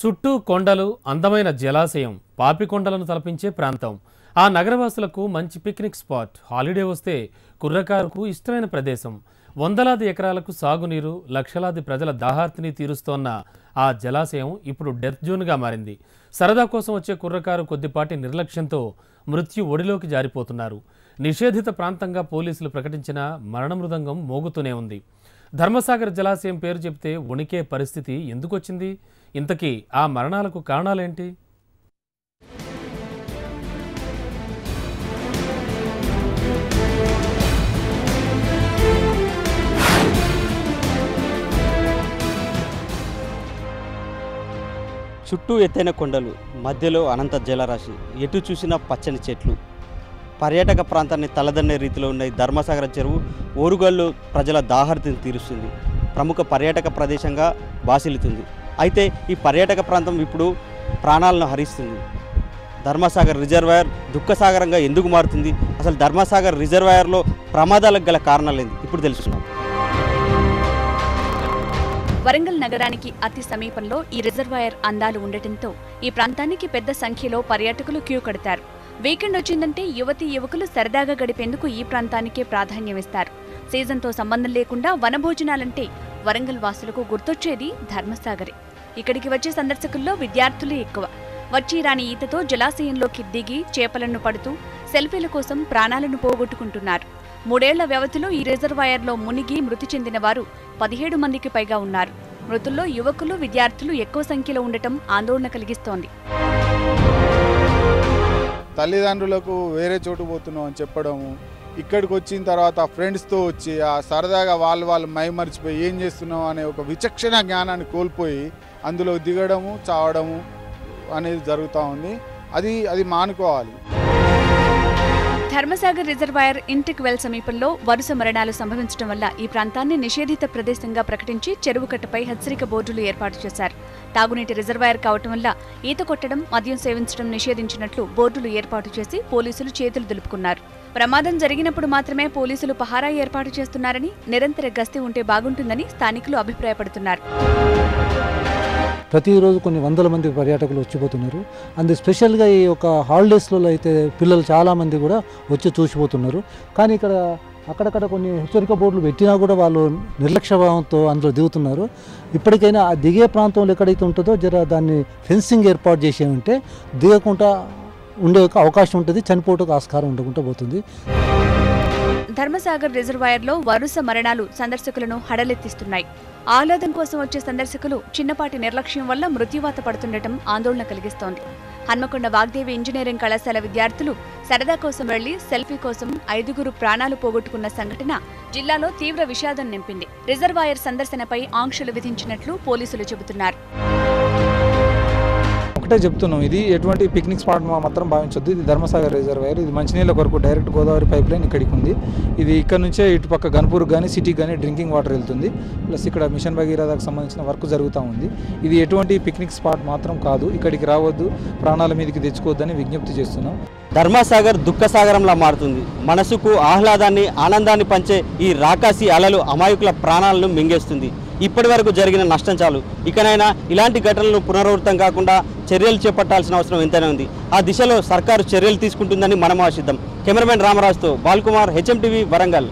చుట్టూ కొండలు, అందమైన జలాశయం, పాపికొండలను తలపించే ప్రాంతం. ఆ నగరవాసులకు మంచి పిక్నిక్ స్పాట్. హాలిడే వస్తే కుర్రకారుకు ఇష్టమైన ప్రదేశం. వందలాది ఎకరాలకు సాగునీరు, లక్షలాది ప్రజల దాహార్తిని తీరుస్తోన్న ఆ జలాశయం ఇప్పుడు డెత్ జోన్గా మారింది. సరదా కోసం వచ్చే కుర్రకారు కొద్దిపాటి నిర్లక్ష్యంతో మృత్యు ఒడిలోకి జారిపోతున్నారు. నిషేధిత ప్రాంతంగా పోలీసులు ప్రకటించిన మరణ మృదంగం మోగుతూనే ఉంది. ధర్మసాగర్ జలాశయం పేరు చెప్తే వణికే పరిస్థితి ఎందుకొచ్చింది? ఇంతకీ ఆ మరణాలకు కారణాలేంటి? చుట్టూ ఎత్తైన కొండలు, మధ్యలో అనంత జలరాశి, ఎటు చూసినా పచ్చని చెట్లు. పర్యాటక ప్రాంతాన్ని తలదన్నే రీతిలో ఉన్న ఈ ధర్మసాగర చెరువు ఓరుగల్లు ప్రజల దాహార్తిని తీరుస్తుంది. ప్రముఖ పర్యాటక ప్రదేశంగా బాసిల్లుతుంది. అయితే ఈ పర్యాటక ప్రాంతం ఇప్పుడు ప్రాణాలను హరిస్తుంది. ధర్మసాగర్ రిజర్వాయర్ దుఃఖసాగరంగా ఎందుకు మారుతుంది? అసలు ధర్మసాగర్ రిజర్వాయర్లో ప్రమాదాలకు గల కారణాలేంది ఇప్పుడు తెలుసుకున్నాం. వరంగల్ నగరానికి అతి సమీపంలో ఈ రిజర్వాయర్ అందాలు ఉండటంతో ఈ ప్రాంతానికి పెద్ద సంఖ్యలో పర్యాటకులు క్యూ కడతారు. వీకెండ్ వచ్చిందంటే యువతీ యువకులు సరదాగా గడిపేందుకు ఈ ప్రాంతానికే ప్రాధాన్యమిస్తారు. సీజన్తో సంబంధం లేకుండా వనభోజనాలంటే వరంగల్ వాసులకు గుర్తొచ్చేది ధర్మసాగరే. ఇక్కడికి వచ్చే సందర్శకుల్లో విద్యార్థులే ఎక్కువ. వచ్చి రాని ఈతతో జలాశయంలోకి దిగి చేపలను పడుతూ సెల్ఫీల కోసం ప్రాణాలను పోగొట్టుకుంటున్నారు. 3 ఏళ్ల వ్యవధిలో ఈ రిజర్వాయర్లో మునిగి మృతి చెందిన వారు 17 మందికి పైగా ఉన్నారు. మృతుల్లో యువకులు, విద్యార్థులు ఎక్కువ సంఖ్యలో ఉండటం ఆందోళన కలిగిస్తోంది. తల్లిదండ్రులకు వేరే చోటు పోతున్నాం అని చెప్పడము, ఇక్కడికి వచ్చిన తర్వాత ఫ్రెండ్స్తో వచ్చి ఆ సరదాగా వాళ్ళు మైమరిచిపోయి ఏం చేస్తున్నాం అనే ఒక విచక్షణ జ్ఞానాన్ని కోల్పోయి అందులో దిగడము, చావడము అనేది జరుగుతూ ఉంది. అది మానుకోవాలి. ధర్మసాగర్ రిజర్వాయర్ ఇంటిక్వెల్ సమీపంలో వరుస మరణాలు సంభవించడం వల్ల ఈ ప్రాంతాన్ని నిషేధిత ప్రదేశంగా ప్రకటించి చెరువు కట్టపై హెచ్చరిక బోర్డులు ఏర్పాటు చేశారు. తాగునీటి రిజర్వాయర్ కావటం వల్ల ఈత కొట్టడం, మద్యం సేవించడం నిషేధించినట్లు బోర్డులు ఏర్పాటు చేసి పోలీసులు చేతులు దులుపుకున్నారు. ప్రమాదం జరిగినప్పుడు మాత్రమే పోలీసులు పహారా ఏర్పాటు చేస్తున్నారని, నిరంతర గస్తీ ఉంటే బాగుంటుందని స్థానికులు అభిప్రాయపడుతున్నారు. ప్రతిరోజు కొన్ని వందల మంది పర్యాటకులు వచ్చిపోతున్నారు. అందు స్పెషల్గా ఈ యొక్క హాలిడేస్లో అయితే పిల్లలు చాలామంది కూడా వచ్చి చూసిపోతున్నారు. కానీ ఇక్కడ అక్కడక్కడ కొన్ని హెచ్చరిక బోర్డులు పెట్టినా కూడా వాళ్ళు నిర్లక్ష్యభావంతో అందులో దిగుతున్నారు. ఇప్పటికైనా ఆ దిగే ప్రాంతంలో ఎక్కడైతే ఉంటుందో దాన్ని ఫెన్సింగ్ ఏర్పాటు చేసే ఉంటే దిగకుండా ఉండే అవకాశం ఉంటుంది, చనిపోవడానికి ఆస్కారం ఉండకుండా పోతుంది. ధర్మసాగర్ రిజర్వాయర్లో వరుస మరణాలు సందర్శకులను హడలెత్తిస్తున్నాయి. ఆహ్లాదం కోసం వచ్చే సందర్శకులు చిన్నపాటి నిర్లక్ష్యం వల్ల మృత్యువాత పడుతుండటం ఆందోళన కలిగిస్తోంది. హన్మకొండ వాగ్దేవి ఇంజనీరింగ్ కళాశాల విద్యార్థులు సరదా కోసం వెళ్లి సెల్ఫీ కోసం 5 ప్రాణాలు పోగొట్టుకున్న సంఘటన జిల్లాలో తీవ్ర విషాదం నింపింది. రిజర్వాయర్ సందర్శనపై ఆంక్షలు విధించినట్లు పోలీసులు చెబుతున్నారు. ఒకటే చెప్తున్నాం, ఇది ఎటువంటి పిక్నిక్ స్పాట్ మాత్రం భావించొద్దు. ఇది ధర్మసాగర్ రిజర్వాయర్. ఇది మంచినీళ్ళ కొరకు డైరెక్ట్ గోదావరి పైప్ లైన్ ఇక్కడికి ఉంది. ఇది ఇక్కడ నుంచే ఇటుపక్క గన్పూర్ కానీ సిటీకి కానీ డ్రింకింగ్ వాటర్ వెళ్తుంది. ప్లస్ ఇక్కడ మిషన్ భగీరథకు సంబంధించిన వర్క్ జరుగుతూ ఉంది. ఇది ఎటువంటి పిక్నిక్ స్పాట్ మాత్రం కాదు. ఇక్కడికి రావద్దు, ప్రాణాల మీదకి తెచ్చుకోవద్దని విజ్ఞప్తి చేస్తున్నాం. ధర్మసాగర్ దుఃఖసాగరంలా మారుతుంది. మనసుకు ఆహ్లాదాన్ని, ఆనందాన్ని పంచే ఈ రాకాసి అలలు అమాయకుల ప్రాణాలను మింగేస్తుంది. ఇప్పటి వరకు జరిగిన నష్టం చాలు. ఇకనైనా ఇలాంటి ఘటనలు పునరావృతం కాకుండా చర్యలు చేపట్టాల్సిన అవసరం ఎంతైనా ఉంది. ఆ దిశలో సర్కారు చర్యలు తీసుకుంటుందని మనం ఆశిద్దాం. కెమెరామెన్ రామరాజుతో బాల్కుమార్, HM TV, వరంగల్.